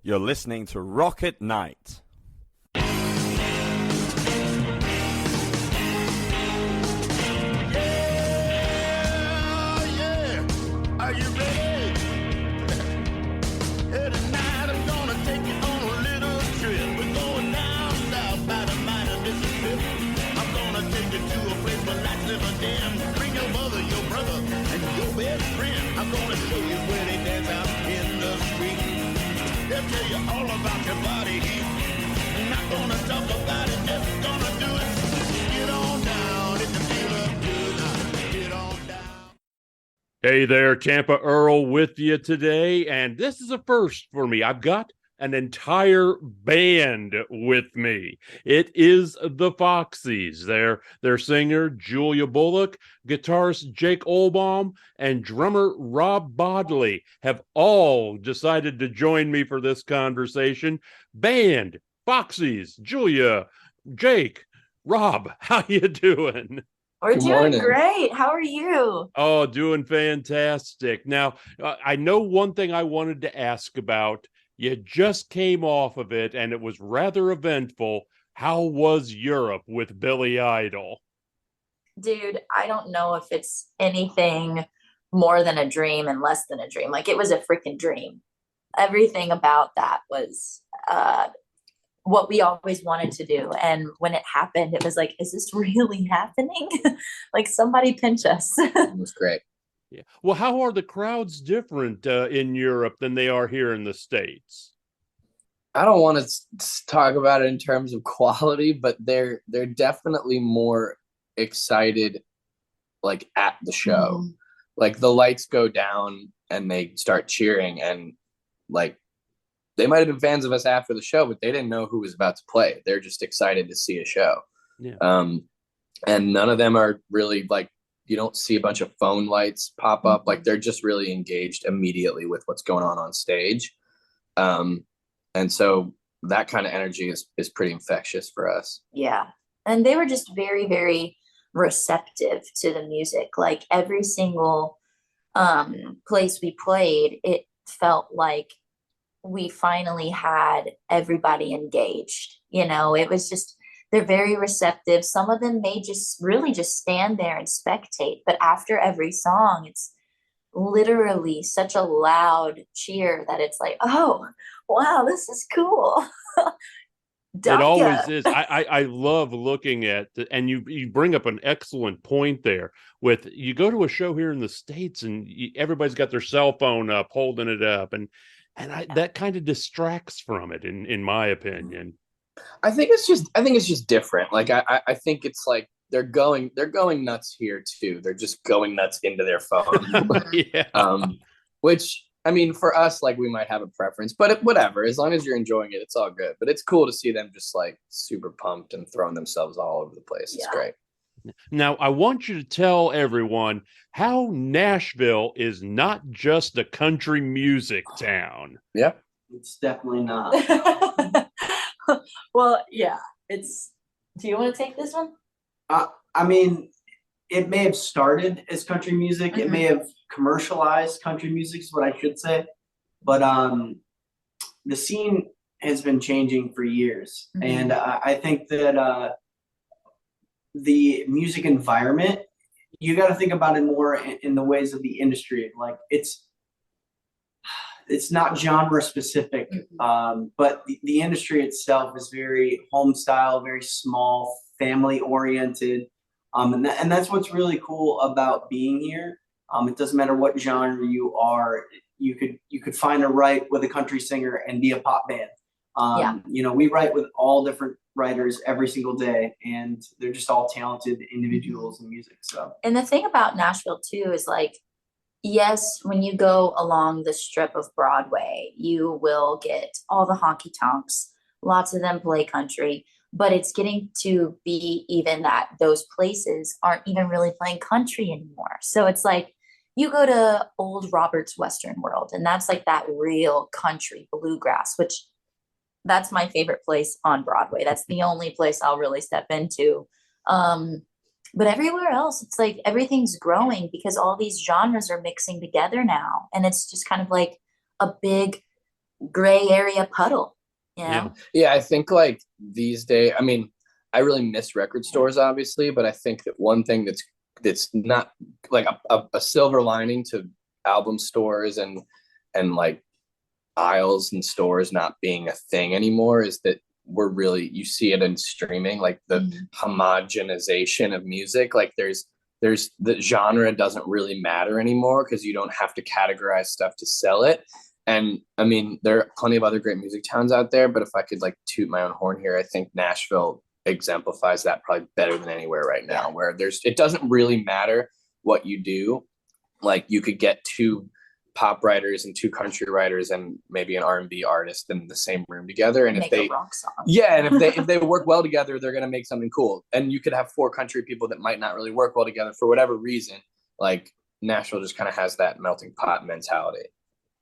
You're listening to Rocket Night. Are you ready? Tonight I'm gonna take you on a little trip. We're going down south by the mighty Mississippi. I'm gonna take you to a place where lights never dim. Bring your mother, your brother, and your best friend. I'm gonna show you where they dance out in the street. They'll tell you all about your body heat. I'm not gonna talk about it, just gonna do it. Get on down if you feel up good. Get on down. Hey there, Tampa Earl with you today, and this is a first for me. I've got an entire band with me. It is the Foxies. Their singer, Julia Bullock, guitarist Jake Olbaum, and drummer Rob Bodley have all decided to join me for this conversation. Band, Foxies, Julia, Jake, Rob, how you doing? We're Good doing morning. great. How are you? Oh, doing fantastic. Now, I know one thing I wanted to ask about. You just came off of it, and it was rather eventful. How was Europe with Billy Idol? Dude, I don't know if it's anything more than a dream and less than a dream. Like, it was a freaking dream. Everything about that was what we always wanted to do. And when it happened, it was like, is this really happening? Like, somebody pinch us. It was great. Yeah. Well, how are the crowds different in Europe than they are here in the States? I don't want to talk about it in terms of quality, but they're definitely more excited, like at the show. Mhm. Like the lights go down and they start cheering, and like they might have been fans of us after the show, but they didn't know who was about to play. They're just excited to see a show. Yeah. And none of them are really like, you don't see a bunch of phone lights pop up. Like they're just really engaged immediately with what's going on stage. And so that kind of energy is pretty infectious for us. Yeah. And they were just very, very receptive to the music. Like, every single place we played, it felt like we finally had everybody engaged. You know, it was just, they're very receptive. Some of them may just really just stand there and spectate, but after every song, it's literally such a loud cheer that it's like, oh wow, this is cool. It always is. I love looking at and you bring up an excellent point there. With you go to a show here in the States and everybody's got their cell phone up, holding it up, and that kind of distracts from it, in my opinion. I think it's just different. Like I think it's like they're going nuts here too. They're just going nuts into their phone. Yeah. Which, I mean, for us, like, we might have a preference, but whatever. As long as you're enjoying it, it's all good. But it's cool to see them just like super pumped and throwing themselves all over the place. It's great. Now, I want you to tell everyone how Nashville is not just a country music town. Yeah. It's definitely not. Well, yeah, it's, do you want to take this one? I mean, it may have started as country music. It may have commercialized country music is what I should say. But the scene has been changing for years. And I think that the music environment, you got to think about it more in the ways of the industry. Like, it's not genre specific, but the industry itself is very home style, very small, family oriented. And that's what's really cool about being here. It doesn't matter what genre you are. You could find a write with a country singer and be a pop band. You know, we write with all different writers every single day, and they're just all talented individuals in music. So, And the thing about Nashville too is, like, yes, when you go along the strip of Broadway, you will get all the honky tonks. Lots of them play country, but it's getting to be even that those places aren't even really playing country anymore. So it's like, you go to old Robert's Western World, and that's like that real country bluegrass, which that's my favorite place on Broadway. That's the only place I'll really step into. But everywhere else, it's like everything's growing because all these genres are mixing together now. And it's just kind of like a big gray area puddle, you know? Yeah, I think like these days, I mean, I really miss record stores, obviously, but I think that one thing that's not like a silver lining to album stores and like aisles and stores not being a thing anymore is that you see it in streaming, like the homogenization of music. Like there's the genre doesn't really matter anymore because you don't have to categorize stuff to sell it. And I mean, there are plenty of other great music towns out there, but if I could like toot my own horn here, I think Nashville exemplifies that probably better than anywhere right now, where it doesn't really matter what you do. Like you could get 2 pop writers and 2 country writers and maybe an R&B artist in the same room together, and if they a rock song. and if they work well together, they're going to make something cool. And you could have 4 country people that might not really work well together for whatever reason. Like Nashville just kind of has that melting pot mentality.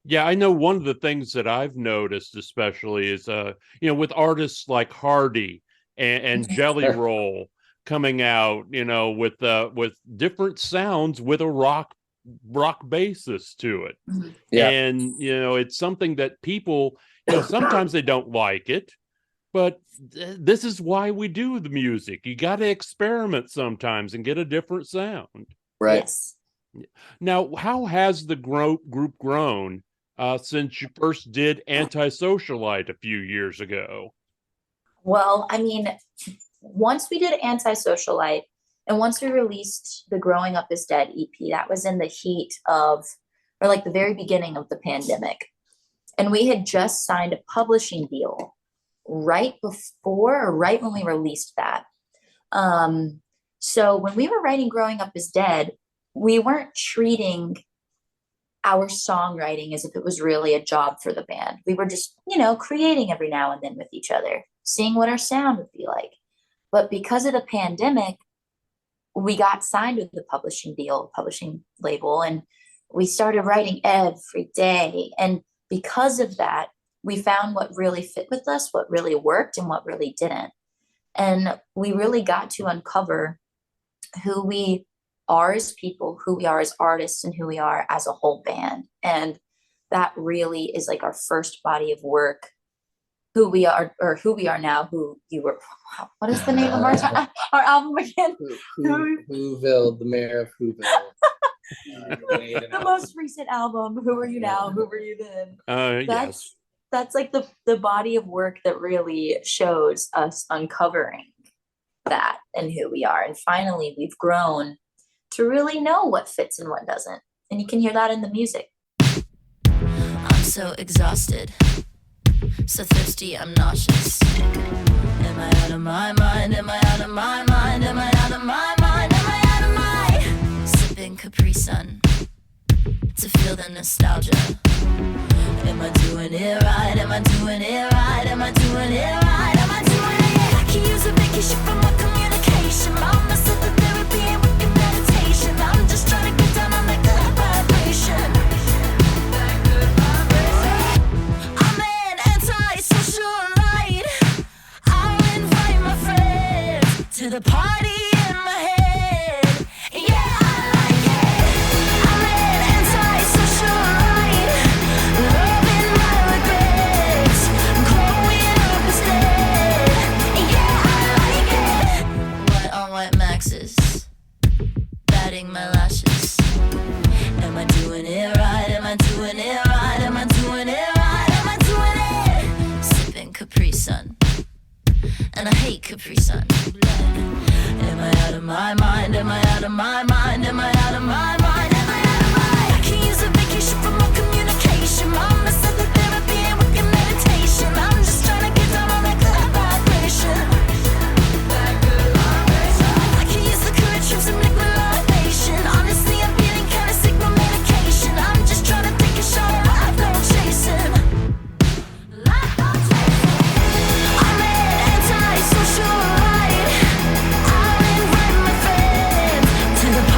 Yeah, I know one of the things that I've noticed especially is with artists like Hardy and Jelly Roll coming out, with different sounds with a rock basis to it. Yeah. And it's something that people sometimes they don't like it, but this is why we do the music. You got to experiment sometimes and get a different sound. Right. Yes. Now, how has the group grown since you first did Antisocialite a few years ago? Well, I mean, once we did Antisocialite and once we released the Growing Up is Dead EP, that was in the heat of, or like the very beginning of the pandemic. And we had just signed a publishing deal right before or right when we released that. So when we were writing Growing Up is Dead, we weren't treating our songwriting as if it was really a job for the band. We were just, creating every now and then with each other, seeing what our sound would be like. But because of the pandemic, we got signed with the publishing label, and we started writing every day. And because of that, we found what really fit with us, what really worked and what really didn't. And we really got to uncover who we are as people, who we are as artists, and who we are as a whole band. And that really is like our first body of work, who we are now, who you were. What is the name of our album again? Whoville, the mayor of Whoville. The most recent album, Who Are You Now, Who Were You Then? Yes. That's like the body of work that really shows us uncovering that and who we are. And finally, we've grown to really know what fits and what doesn't. And you can hear that in the music. I'm so exhausted, so thirsty, I'm nauseous. Am I out of my mind? Am I out of my mind? Am I out of my mind? Am I out of my... Sipping Capri Sun to feel the nostalgia. Am I doing it right? Am I doing it right? Am I doing it right? Am I doing it? I can use a vacation from my communication. Mama said that therapy and wicked meditation. I'm just trying to get down on that good vibration. That good vibration. I'm an anti-socialite. I'll invite my friends to the party in my head. Yeah, I like it. I'm an anti-socialite. Loving my regrets. Growing up instead. Yeah, I like it. White on white maxes. Batting my lashes. Am I doing it right? Am I doing it right? Am I doing it right? Am I doing it? Sipping Capri Sun. And I hate Capri Sun. Am I out of my mind? Am I out of my mind? Am I out of my mind? Am I out of my... I can use a vacation from my communication. Mama said that therapy and wicked meditation. I'm just trying to get down on that good vibration. That good vibration. I can use the courage from some liquid elevation. Honestly, I'm feeling kind of sick with medication. I'm just trying to take a shot at life, no chasing. Life, no chasing. I'm an anti-socialite. I'll invite my friends to the party.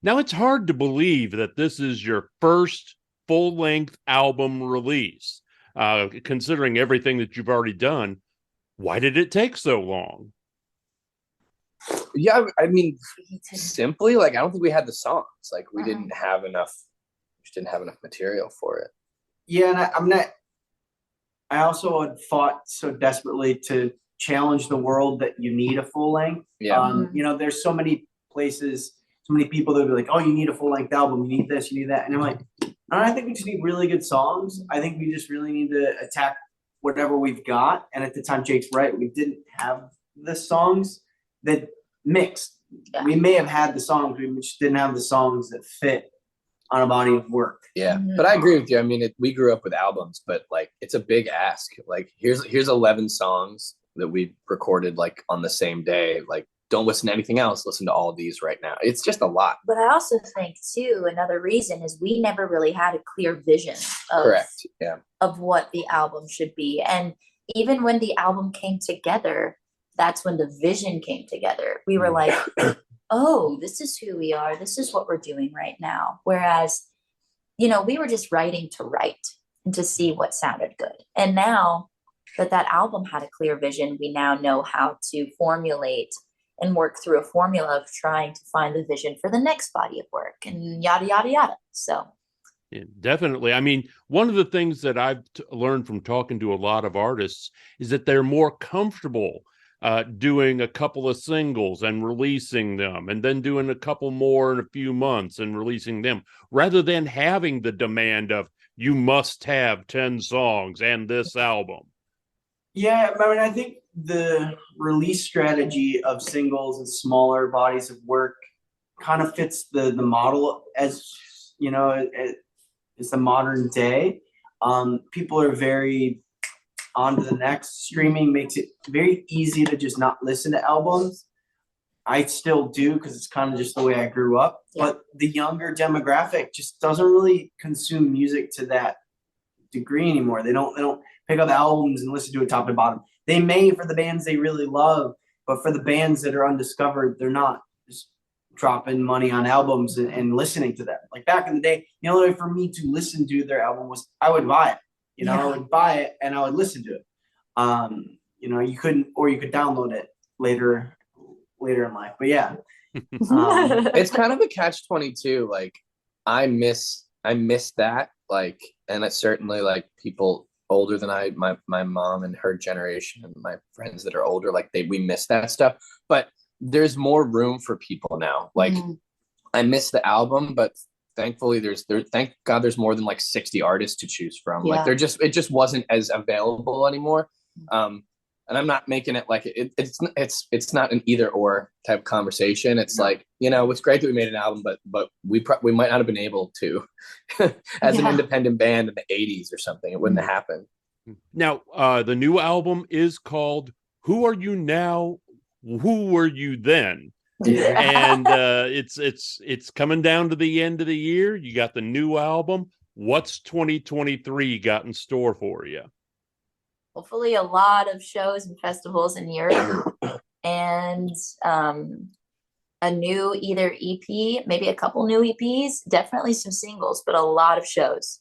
Now, it's hard to believe that this is your first full-length album release, considering everything that you've already done. Why did it take so long? Yeah, I mean, simply, like, I don't think we had the songs. Like, we didn't have enough material for it. Yeah, and I also had fought so desperately to challenge the world that you need a full length. Yeah. You know, there's so many places, so many people that would be like, oh, you need a full length album, you need this, you need that. And I'm like, I think we just need really good songs. I think we just really need to attack whatever we've got. And at the time, Jake's right, we didn't have the songs that mixed. Yeah. We may have had the songs, we just didn't have the songs that fit on a body of work. Yeah, but I agree with you. I mean, we grew up with albums, but like, it's a big ask. Like, here's 11 songs that we recorded like on the same day. Like, don't listen to anything else. Listen to all of these right now. It's just a lot. But I also think too, another reason is we never really had a clear vision of, Correct. Yeah. of what the album should be. And even when the album came together, that's when the vision came together. We were like, oh, this is who we are. This is what we're doing right now. Whereas, you know, we were just writing to write and to see what sounded good. And now that album had a clear vision, we now know how to formulate and work through a formula of trying to find the vision for the next body of work and yada, yada, yada. So. Yeah, definitely. I mean, one of the things that I've learned from talking to a lot of artists is that they're more comfortable doing a couple of singles and releasing them, and then doing a couple more in a few months and releasing them, rather than having the demand of, you must have 10 songs and this album. Yeah, I mean, I think the release strategy of singles and smaller bodies of work kind of fits the model, as you know, it's the modern day. People are very on to the next. Streaming makes it very easy to just not listen to albums. I still do, because it's kind of just the way I grew up. Yeah. But the younger demographic just doesn't really consume music to that degree anymore. They don't pick up albums and listen to it top to bottom. They may for the bands they really love, but for the bands that are undiscovered, they're not just dropping money on albums and listening to them. Like back in the day, the only way for me to listen to their album was I would buy it. You know, I would buy it and I would listen to it. You know, you could download it later in life. But yeah. It's kind of a catch-22. Like, I miss that. Like, and it's certainly like people older than my mom and her generation and my friends that are older, like we miss that stuff. But there's more room for people now. Like, I miss the album, but thankfully thank God there's more than like 60 artists to choose from. Yeah. Like, it just wasn't as available anymore. And I'm not making it like it's not an either or type conversation. It's like, you know, it's great that we made an album, but we might not have been able to as an independent band in the 80s or something. It wouldn't have happened. Now, the new album is called Who Are You Now? Who Were You Then? And it's coming down to the end of the year. You got the new album. What's 2023 got in store for you? Hopefully a lot of shows and festivals in Europe and a new either EP, maybe a couple new EPs, definitely some singles, but a lot of shows.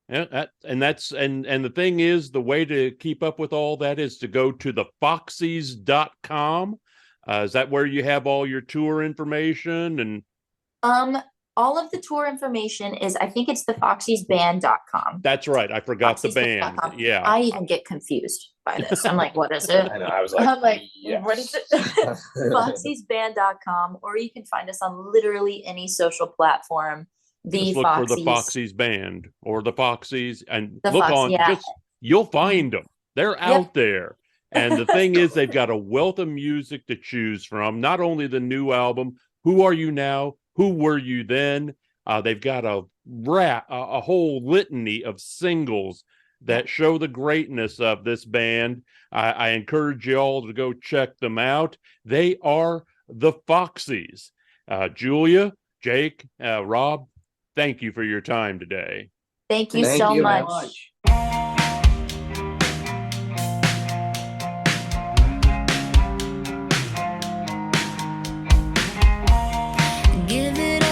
Yeah, and the thing is, the way to keep up with all that is to go to the Foxies.com. Is that where you have all your tour information? And all of the tour information is, I think it's the foxiesband.com. That's right. I forgot the band. Yeah. I even get confused by this. I'm like, what is it? I know. I was like, I'm like, yes. what is it? foxiesband.com, or you can find us on literally any social platform. Just look for the Foxies Band or the Foxies, and The look Fox, on. yeah. You'll find them. They're out there. And the thing is, they've got a wealth of music to choose from. Not only the new album, Who Are You Now? Who Were You Then? They've got a whole litany of singles that show the greatness of this band. I encourage you all to go check them out. They are the Foxies. Julia, Jake, Rob, thank you for your time today. Thank you Thank so you. much. Give it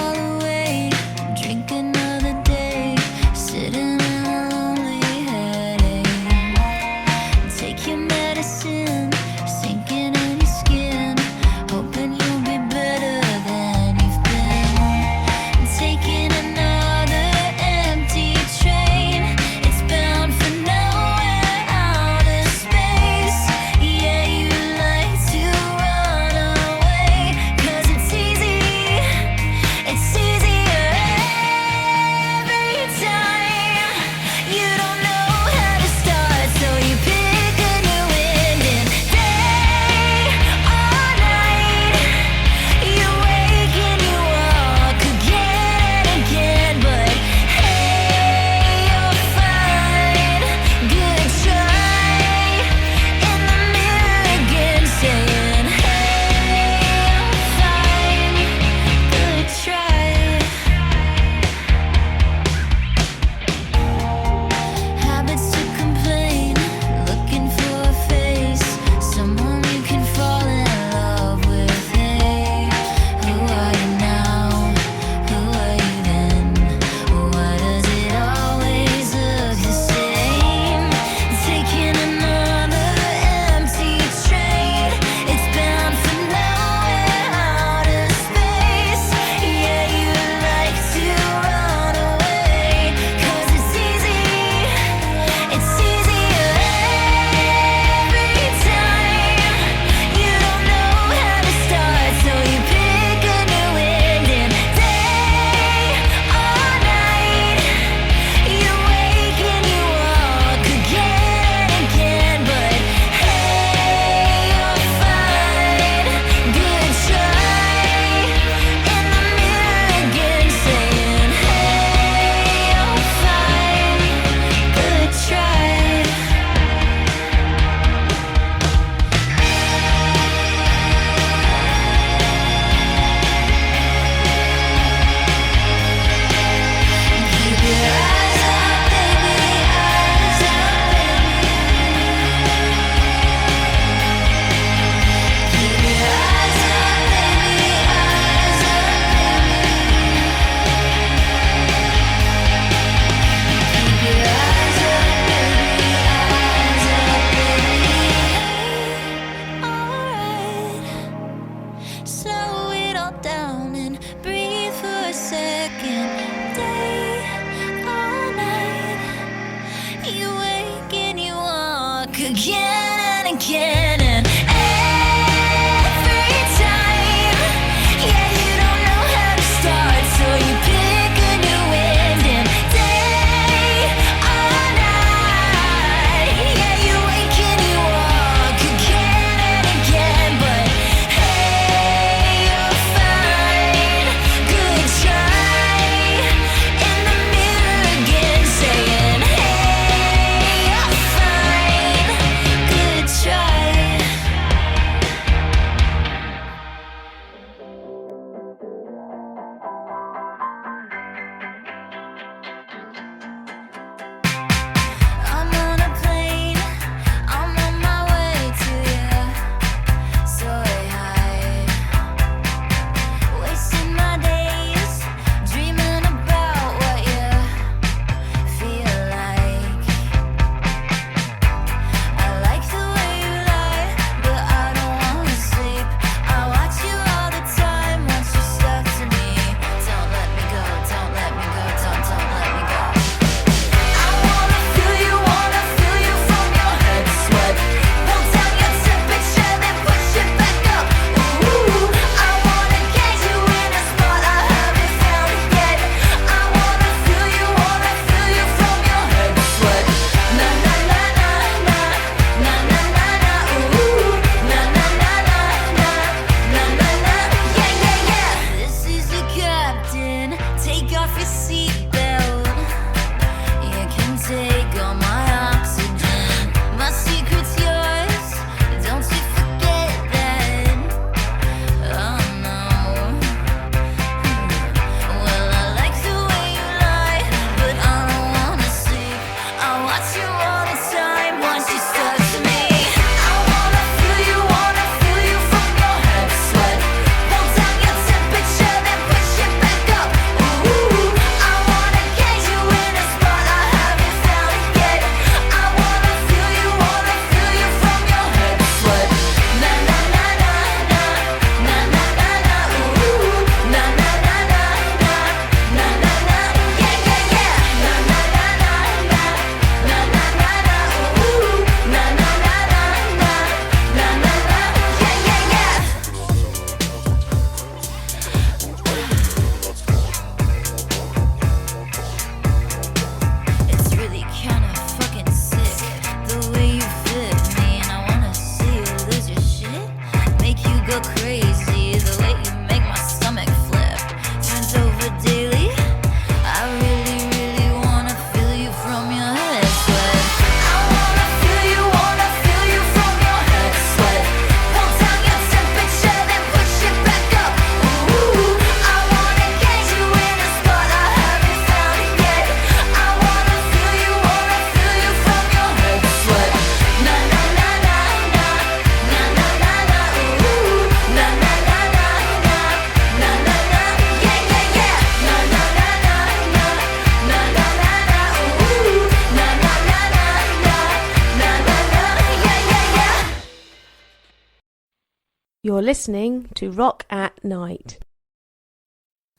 You're listening to Rock at Night.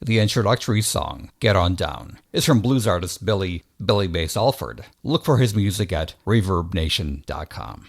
The introductory song, Get On Down, is from blues artist Billy Bass Alford. Look for his music at ReverbNation.com.